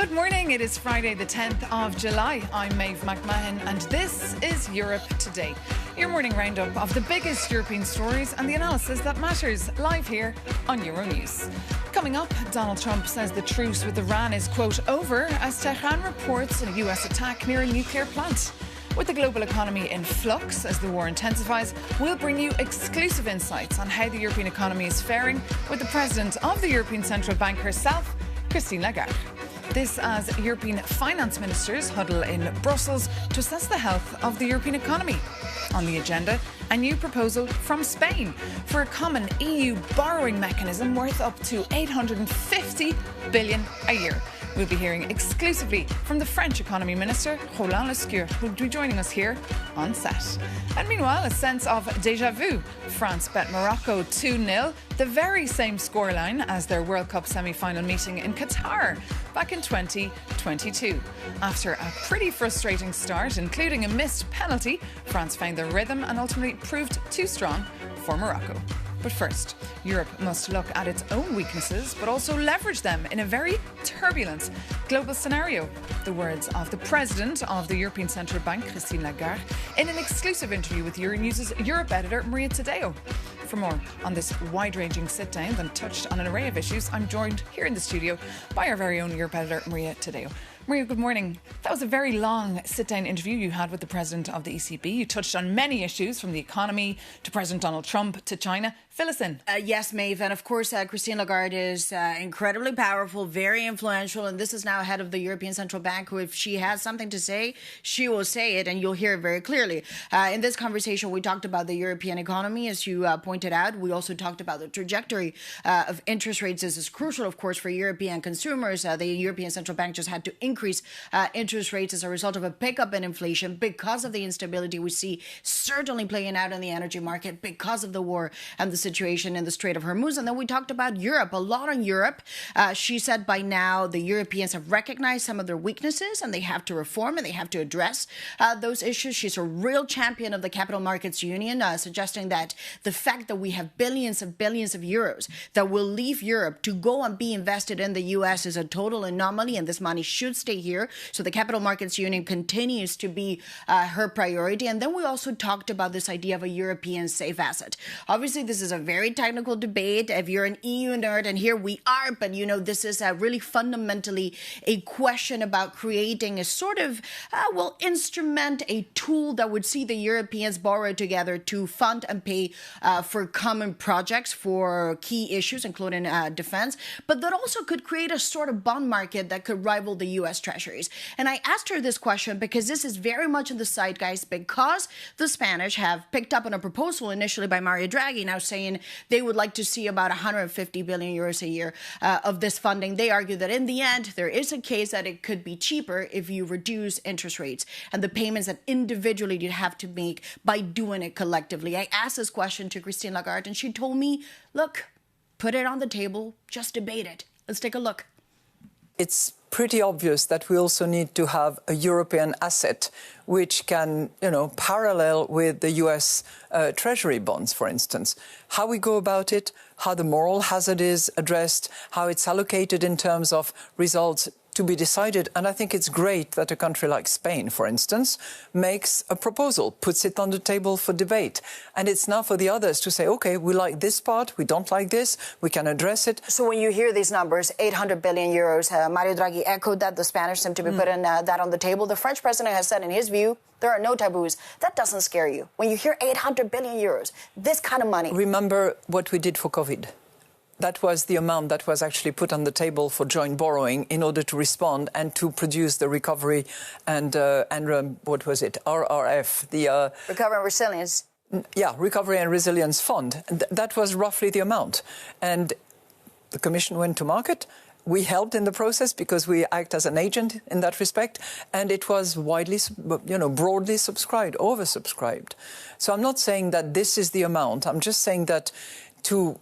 Good morning. It is Friday, the 10th of July. I'm Maeve McMahon, and this is Europe Today, your morning roundup of the biggest European stories and the analysis that matters, live here on Euronews. Coming up, Donald Trump says the truce with Iran is, quote, over as Tehran reports a US attack near a nuclear plant. With the global economy in flux as the war intensifies, we'll bring you exclusive insights on how the European economy is faring with the President of the European Central Bank herself, Christine Lagarde. This as European finance ministers huddle in Brussels to assess the health of the European economy. On the agenda, a new proposal from Spain for a common EU borrowing mechanism worth up to 850 billion a year. We'll be hearing exclusively from the French economy minister, Roland Lescure, who'll be joining us here on set. And meanwhile, a sense of déjà vu. France bet Morocco 2-0, the very same scoreline as their World Cup semi-final meeting in Qatar back in 2022. After a pretty frustrating start, including a missed penalty, France found their rhythm and ultimately proved too strong for Morocco. But first, Europe must look at its own weaknesses, but also leverage them in a very turbulent global scenario. The words of the President of the European Central Bank, Christine Lagarde, in an exclusive interview with Euronews' Europe editor, Maria Tadeo. For more on this wide-ranging sit-down that touched on an array of issues, I'm joined here in the studio by our very own Europe editor, Maria Tadeo. Maria, good morning. That was a very long sit-down interview you had with the President of the ECB. You touched on many issues, from the economy to President Donald Trump to China. Fill us in. Yes, Maeve. And of course, Christine Lagarde is incredibly powerful, very influential. And this is now head of the European Central Bank, who, if she has something to say, she will say it, and you'll hear it very clearly. In this conversation, we talked about the European economy, as you pointed out. We also talked about the trajectory of interest rates. This is crucial, of course, for European consumers. The European Central Bank just had to increase interest rates as a result of a pickup in inflation because of the instability we see certainly playing out in the energy market because of the war and the situation in the Strait of Hormuz. And then we talked about Europe, a lot on Europe. She said by now the Europeans have recognized some of their weaknesses and they have to reform and they have to address those issues. She's a real champion of the Capital Markets Union, suggesting that the fact that we have billions of euros that will leave Europe to go and be invested in the U.S. is a total anomaly, and this money should stay here. So the Capital Markets Union continues to be her priority. And then we also talked about this idea of a European safe asset. Obviously, this is a very technical debate. If you're an EU nerd, and here we are, but you know, this is really fundamentally a question about creating a sort of, instrument, a tool that would see the Europeans borrow together to fund and pay for common projects for key issues, including defense, but that also could create a sort of bond market that could rival the U.S. Treasuries. And I asked her this question because this is very much in the zeitgeist, because the Spanish have picked up on a proposal initially by Mario Draghi, now saying they would like to see about 150 billion euros a year of this funding. They argue that in the end, there is a case that it could be cheaper if you reduce interest rates and the payments that individually you have to make by doing it collectively. I asked this question to Christine Lagarde, and she told me, look, put it on the table, just debate it. Let's take a look. It's pretty obvious that we also need to have a European asset which can, parallel with the US Treasury bonds, for instance. How we go about it, how the moral hazard is addressed, how it's allocated in terms of results to be decided. And I think it's great that a country like Spain, for instance, makes a proposal, puts it on the table for debate. And it's now for the others to say, OK, we like this part, we don't like this, we can address it. So when you hear these numbers, 800 billion euros, Mario Draghi echoed that. The Spanish seem to be putting that on the table. The French president has said, in his view, there are no taboos. That doesn't scare you. When you hear 800 billion euros, this kind of money. Remember what we did for COVID. That was the amount that was actually put on the table for joint borrowing in order to respond and to produce the recovery and what was it? RRF, the Recovery and Resilience. Yeah, Recovery and Resilience Fund. That was roughly the amount. And the Commission went to market. We helped in the process because we act as an agent in that respect, and it was widely, broadly subscribed, oversubscribed. So I'm not saying that this is the amount. I'm just saying that to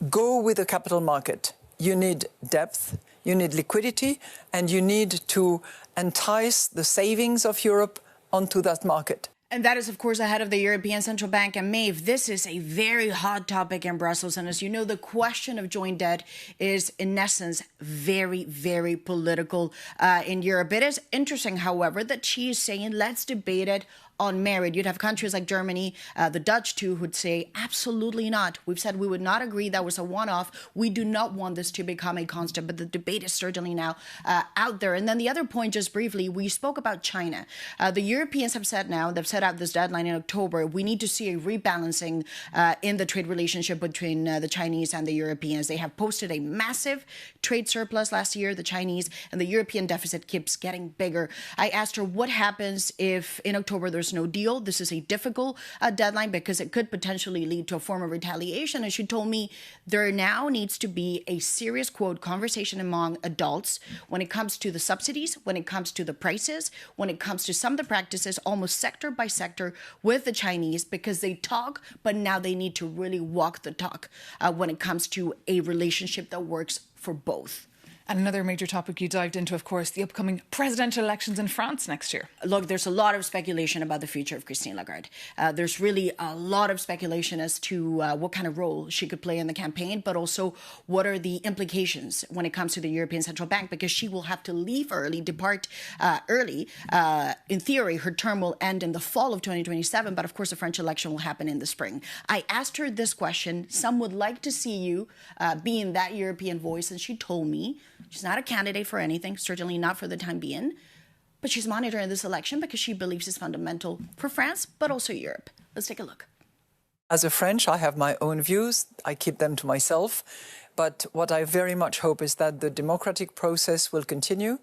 go with the capital market, you need depth, you need liquidity, and you need to entice the savings of Europe onto that market. And that is, of course, ahead of the European Central Bank. And Maeve, this is a very hot topic in Brussels. And as you know, the question of joint debt is, in essence, very, very political in Europe. It is interesting, however, that she is saying, let's debate it on merit. You'd have countries like Germany, the Dutch too, who'd say, absolutely not. We've said we would not agree. That was a one-off. We do not want this to become a constant, but the debate is certainly now out there. And then the other point, just briefly, we spoke about China. The Europeans have said now, they've set out this deadline in October, we need to see a rebalancing in the trade relationship between the Chinese and the Europeans. They have posted a massive trade surplus last year, the Chinese, and the European deficit keeps getting bigger. I asked her what happens if in October there's no deal. This is a difficult deadline because it could potentially lead to a form of retaliation. And she told me there now needs to be a serious, quote, conversation among adults when it comes to the subsidies, when it comes to the prices, when it comes to some of the practices, almost sector by sector with the Chinese, because they talk, but now they need to really walk the talk when it comes to a relationship that works for both. And another major topic you dived into, of course, the upcoming presidential elections in France next year. Look, there's a lot of speculation about the future of Christine Lagarde. There's really a lot of speculation as to what kind of role she could play in the campaign, but also what are the implications when it comes to the European Central Bank, because she will have to leave early, depart early. In theory, her term will end in the fall of 2027, but of course the French election will happen in the spring. I asked her this question. Some would like to see you being that European voice, and she told me she's not a candidate for anything, certainly not for the time being, but she's monitoring this election because she believes it's fundamental for France, but also Europe. Let's take a look. As a French, I have my own views. I keep them to myself. But what I very much hope is that the democratic process will continue.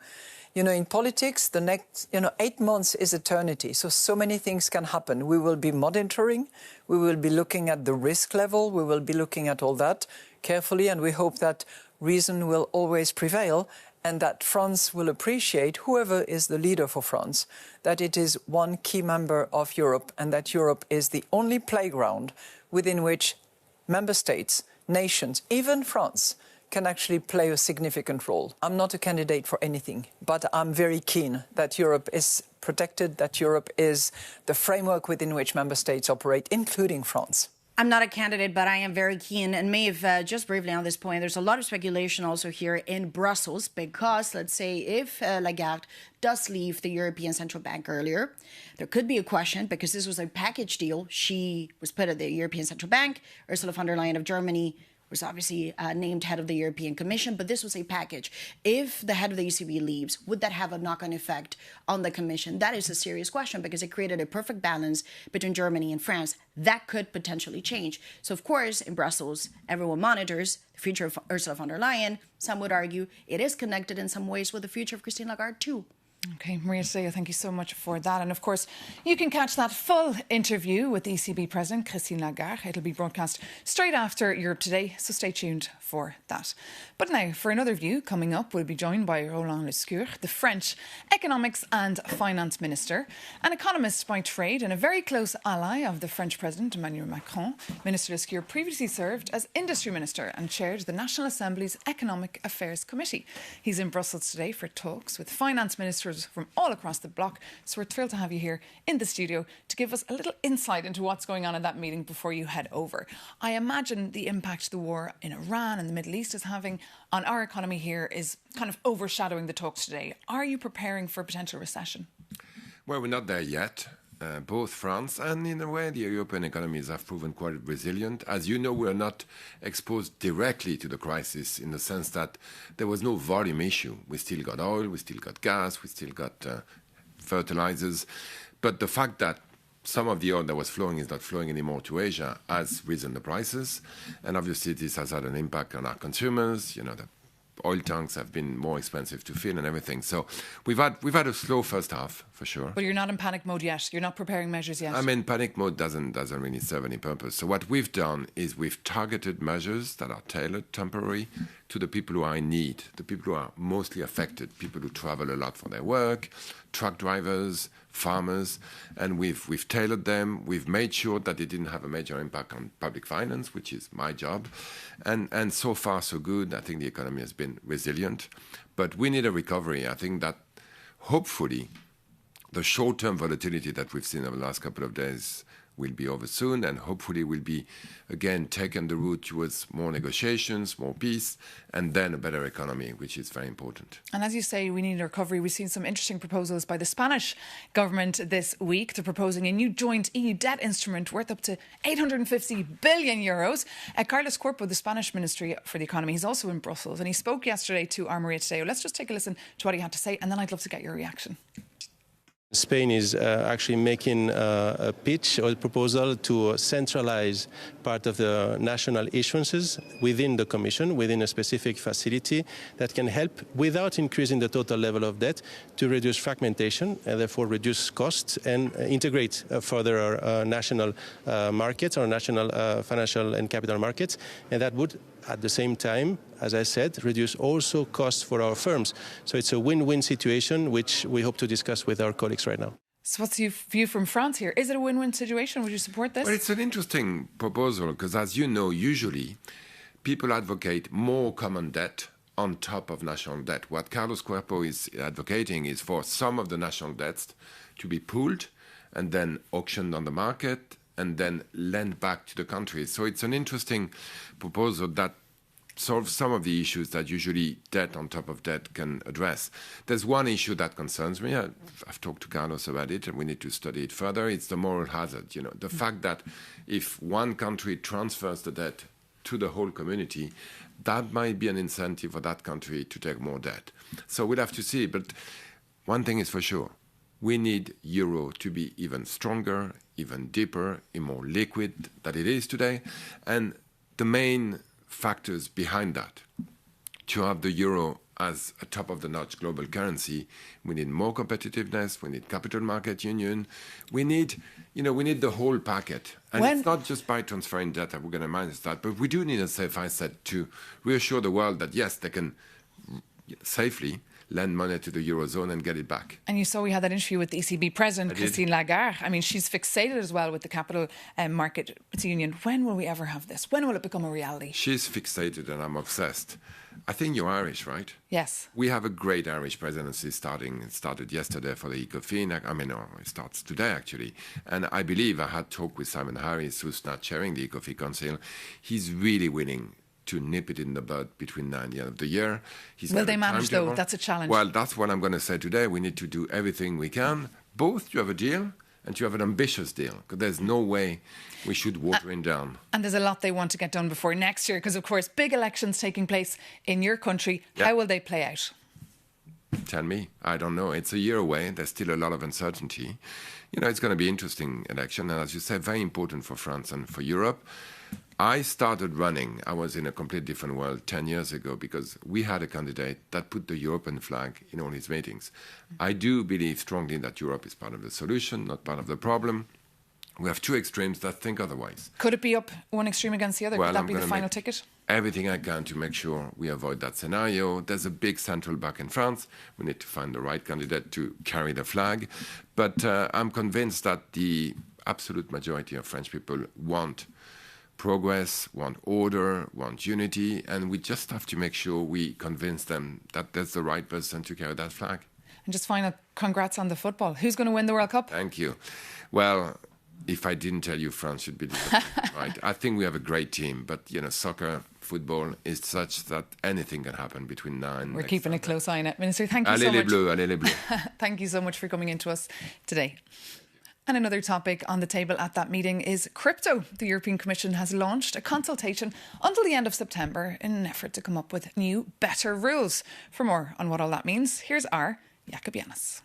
You know, in politics, the next, 8 months is eternity. So many things can happen. We will be monitoring. We will be looking at the risk level. We will be looking at all that carefully. And we hope that reason will always prevail and that France will appreciate, whoever is the leader for France, that it is one key member of Europe and that Europe is the only playground within which member states, nations, even France, can actually play a significant role. I'm not a candidate for anything, but I'm very keen that Europe is protected, that Europe is the framework within which member states operate, including France. I'm not a candidate, but I am very keen. And Maeve, just briefly on this point, there's a lot of speculation also here in Brussels because, let's say, if Lagarde does leave the European Central Bank earlier, there could be a question because this was a package deal. She was put at the European Central Bank. Ursula von der Leyen of Germany was obviously named head of the European Commission, but this was a package. If the head of the ECB leaves, would that have a knock-on effect on the Commission? That is a serious question because it created a perfect balance between Germany and France. That could potentially change. So, of course, in Brussels, everyone monitors the future of Ursula von der Leyen. Some would argue it is connected in some ways with the future of Christine Lagarde, too. OK, Maria Seo, thank you so much for that. And of course, you can catch that full interview with the ECB President, Christine Lagarde. It'll be broadcast straight after Europe Today, so stay tuned for that. But now, for another view, coming up, we'll be joined by Roland Lescure, the French economics and finance minister, an economist by trade and a very close ally of the French President, Emmanuel Macron. Minister Lescure previously served as industry minister and chaired the National Assembly's Economic Affairs Committee. He's in Brussels today for talks with finance ministers from all across the bloc. So we're thrilled to have you here in the studio to give us a little insight into what's going on in that meeting before you head over. I imagine the impact the war in Iran and the Middle East is having on our economy here is kind of overshadowing the talks today. Are you preparing for a potential recession? Well, we're not there yet. Both France and, in a way, the European economies have proven quite resilient. As you know, we're not exposed directly to the crisis in the sense that there was no volume issue. We still got oil, we still got gas, we still got fertilizers. But the fact that some of the oil that was flowing is not flowing anymore to Asia has risen the prices. And obviously, this has had an impact on our consumers. You know, the oil tanks have been more expensive to fill and everything. So we've had a slow first half, for sure. But you're not in panic mode yet. You're not preparing measures yet. I mean, panic mode doesn't really serve any purpose. So what we've done is we've targeted measures that are tailored, temporary, to the people who are in need, the people who are mostly affected, people who travel a lot for their work, truck drivers, farmers, and we've tailored them. We've made sure that it didn't have a major impact on public finance, which is my job. And so far, so good. I think the economy has been resilient. But we need a recovery. I think that hopefully the short-term volatility that we've seen over the last couple of days will be over soon, and hopefully will be again taken the route towards more negotiations, more peace, and then a better economy, which is very important. And as you say, we need a recovery. We've seen some interesting proposals by the Spanish government this week. They're proposing a new joint EU debt instrument worth up to 850 billion euros. Carlos Corpo, the Spanish Ministry for the Economy, he's also in Brussels, and he spoke yesterday to our Maria Tadeo. Let's just take a listen to what he had to say, and then I'd love to get your reaction. Spain is actually making a pitch or a proposal to centralize part of the national issuances within the Commission, within a specific facility that can help, without increasing the total level of debt, to reduce fragmentation and therefore reduce costs and integrate further our national markets, our national financial and capital markets. And that would, at the same time, as I said, reduce also costs for our firms. So it's a win-win situation, which we hope to discuss with our colleagues right now. So what's your view from France here? Is it a win-win situation? Would you support this? Well, it's an interesting proposal because, as you know, usually people advocate more common debt on top of national debt. What Carlos Cuerpo is advocating is for some of the national debts to be pooled and then auctioned on the market and then lent back to the countries. So it's an interesting proposal that solves some of the issues that usually debt on top of debt can address. There's one issue that concerns me. I've talked to Carlos about it, and we need to study it further. It's the moral hazard. You know, the fact that if one country transfers the debt to the whole community, that might be an incentive for that country to take more debt. So we'll have to see. But one thing is for sure. We need euro to be even stronger, even deeper, and more liquid than it is today. And the main factors behind that, to have the euro as a top-of-the-notch global currency, we need more competitiveness, we need capital market union, we need the whole packet. And it's not just by transferring debt that we're going to manage that, but we do need, as I said, to reassure the world that, yes, they can safely lend money to the Eurozone and get it back. And you saw we had that interview with the ECB President, Christine Lagarde. I mean, she's fixated as well with the capital market union. When will we ever have this? When will it become a reality? She's fixated and I'm obsessed. I think you're Irish, right? Yes. We have a great Irish presidency started yesterday for the ECOFIN. It starts today, actually. And I believe I had talked with Simon Harris, who's not chairing the ECOFIN Council. He's really willing to nip it in the bud between now and the end of the year. Will they manage, though? That's a challenge. Well, that's what I'm going to say today. We need to do everything we can, both to have a deal and to have an ambitious deal, because there's no way we should water it down. And there's a lot they want to get done before next year, because, of course, big elections taking place in your country. Yeah. How will they play out? Tell me. I don't know. It's a year away. There's still a lot of uncertainty. You know, it's going to be an interesting election, and as you said, very important for France and for Europe. I started running, I was in a completely different world 10 years ago because we had a candidate that put the European flag in all his meetings. I do believe strongly that Europe is part of the solution, not part of the problem. We have two extremes that think otherwise. Could it be up one extreme against the other? Well, Could that be the final ticket? Everything I can to make sure we avoid that scenario. There's a big central bank in France. We need to find the right candidate to carry the flag. But I'm convinced that the absolute majority of French people want progress, want order, want unity, and we just have to make sure we convince them that there's the right person to carry that flag. And just final, congrats on the football. Who's going to win the World Cup? Thank you. Well, if I didn't tell you, France should be disappointed, right? I think we have a great team, but, you know, soccer, football is such that anything can happen between now and We're keeping a close eye on it. Minister, thank you so much. Allez les bleus. Thank you so much for coming into us today. And another topic on the table at that meeting is crypto. The European Commission has launched a consultation until the end of September in an effort to come up with new, better rules. For more on what all that means, here's our Jakob Janis.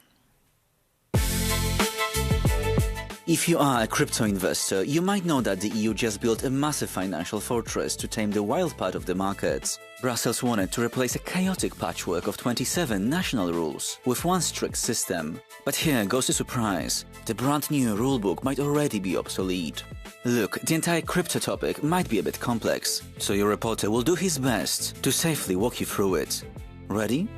If you are a crypto investor, you might know that the EU just built a massive financial fortress to tame the wild part of the markets. Brussels wanted to replace a chaotic patchwork of 27 national rules with one strict system. But here goes the surprise. The brand new rulebook might already be obsolete. Look, the entire crypto topic might be a bit complex, so your reporter will do his best to safely walk you through it. Ready?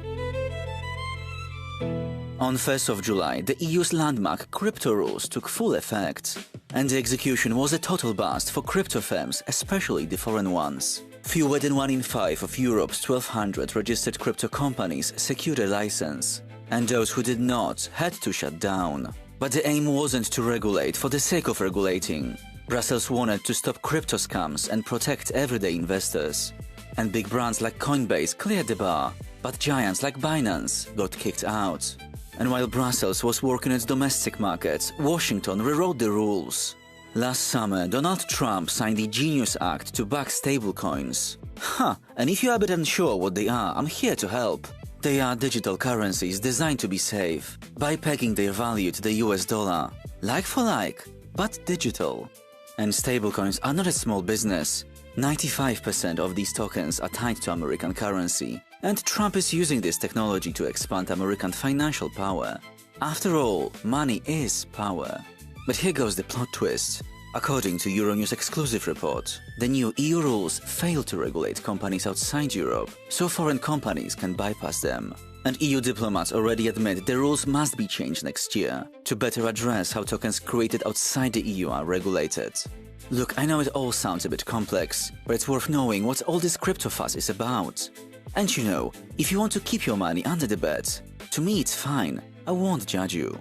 On 1st of July, the EU's landmark crypto rules took full effect. And the execution was a total bust for crypto firms, especially the foreign ones. Fewer than 1 in 5 of Europe's 1,200 registered crypto companies secured a license. and those who did not had to shut down. But the aim wasn't to regulate for the sake of regulating. Brussels wanted to stop crypto scams and protect everyday investors. And big brands like Coinbase cleared the bar, but giants like Binance got kicked out. And while Brussels was working its domestic markets, Washington rewrote the rules. Last summer, Donald Trump signed the Genius Act to back stablecoins. And if you are a bit unsure what they are, I'm here to help. They are digital currencies designed to be safe, by pegging their value to the US dollar. Like for like, but digital. And stablecoins are not a small business. 95% of these tokens are tied to American currency. And Trump is using this technology to expand American financial power. After all, money is power. But here goes the plot twist. According to Euronews exclusive report, the new EU rules fail to regulate companies outside Europe, so foreign companies can bypass them. And EU diplomats already admit the rules must be changed next year to better address how tokens created outside the EU are regulated. Look, I know it all sounds a bit complex, but it's worth knowing what all this crypto fuss is about. And you know, if you want to keep your money under the bed, to me it's fine. I won't judge you.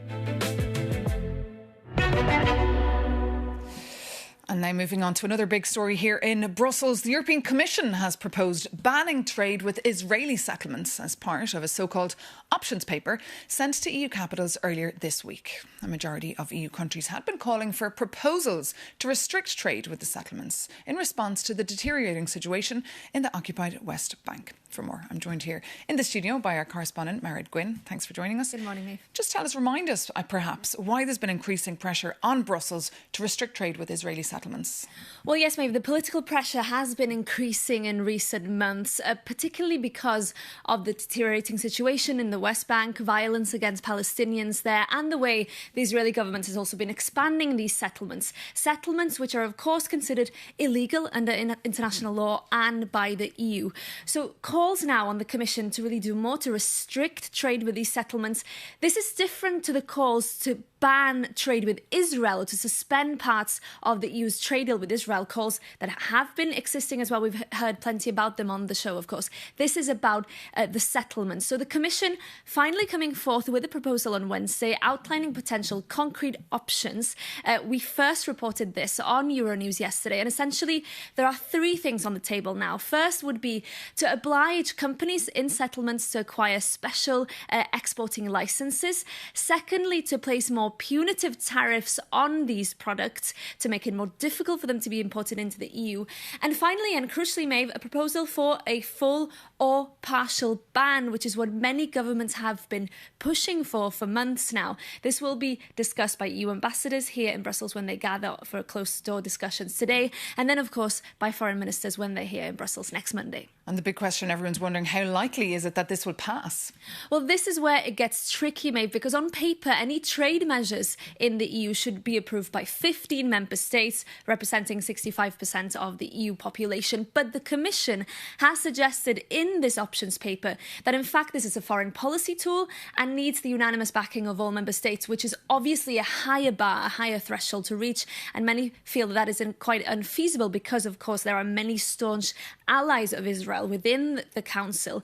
And now moving on to another big story here in Brussels. The European Commission has proposed banning trade with Israeli settlements as part of a so-called options paper sent to EU capitals earlier this week. A majority of EU countries had been calling for proposals to restrict trade with the settlements in response to the deteriorating situation in the occupied West Bank. For more, I'm joined here in the studio by our correspondent, Mered Gwynn. Thanks for joining us. Good morning, Maeve. Just remind us, perhaps, why there's been increasing pressure on Brussels to restrict trade with Israeli settlements. Well, yes, Maeve, the political pressure has been increasing in recent months, particularly because of the deteriorating situation in the West Bank, violence against Palestinians there, and the way the Israeli government has also been expanding these settlements. Settlements which are, of course, considered illegal under international law and by the EU. So calls now on the Commission to really do more to restrict trade with these settlements. This is different to the calls to ban trade with Israel, to suspend parts of the EU's trade deal with Israel, calls that have been existing as well. We've heard plenty about them on the show, of course. This is about the settlements. So the Commission finally coming forth with a proposal on Wednesday outlining potential concrete options. We first reported this on Euronews yesterday, and essentially there are three things on the table now. First would be to oblige companies in settlements to acquire special exporting licenses. Secondly, to place more punitive tariffs on these products to make it more difficult for them to be imported into the EU. And finally, and crucially, Maeve, a proposal for a full or partial ban, which is what many governments have been pushing for months now. This will be discussed by EU ambassadors here in Brussels when they gather for closed-door discussions today, and then, of course, by foreign ministers when they're here in Brussels next Monday. And the big question everyone's wondering, how likely is it that this will pass? Well, this is where it gets tricky, Maeve, because on paper, any trade measures in the EU should be approved by 15 member states, representing 65% of the EU population. But the Commission has suggested in this options paper that, in fact, this is a foreign policy tool and needs the unanimous backing of all member states, which is obviously a higher bar, a higher threshold to reach. And many feel that is quite unfeasible because, of course, there are many staunch allies of Israel within the Council.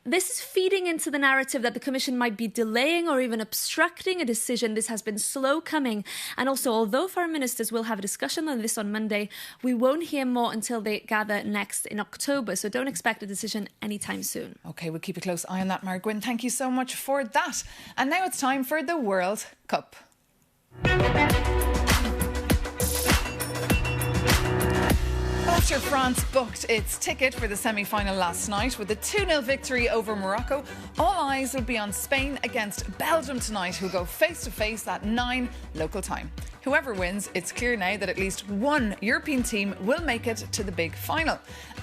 This is feeding into the narrative that the Commission might be delaying or even obstructing a decision. This has been slow coming. And also, although foreign ministers will have a discussion on this on Monday, we won't hear more until they gather next in October. So don't expect a decision anytime soon. OK, we'll keep a close eye on that, Mered Gwynn. Thank you so much for that. And now it's time for the World Cup. After France booked its ticket for the semi-final last night with a 2-0 victory over Morocco, all eyes will be on Spain against Belgium tonight, who'll go face-to-face at 9 local time. Whoever wins, it's clear now that at least one European team will make it to the big final.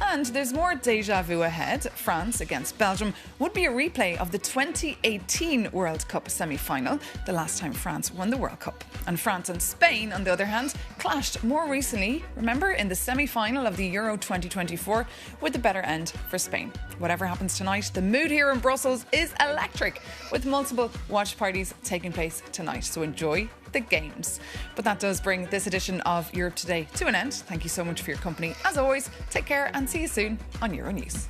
And there's more déjà vu ahead. France against Belgium would be a replay of the 2018 World Cup semi-final, the last time France won the World Cup. And France and Spain, on the other hand, clashed more recently, remember, in the semi-final of the Euro 2024, with the better end for Spain. Whatever happens tonight, the mood here in Brussels is electric, with multiple watch parties taking place tonight. So enjoy the games. But that does bring this edition of Europe Today to an end. Thank you so much for your company. As always, take care and see you soon on Euronews.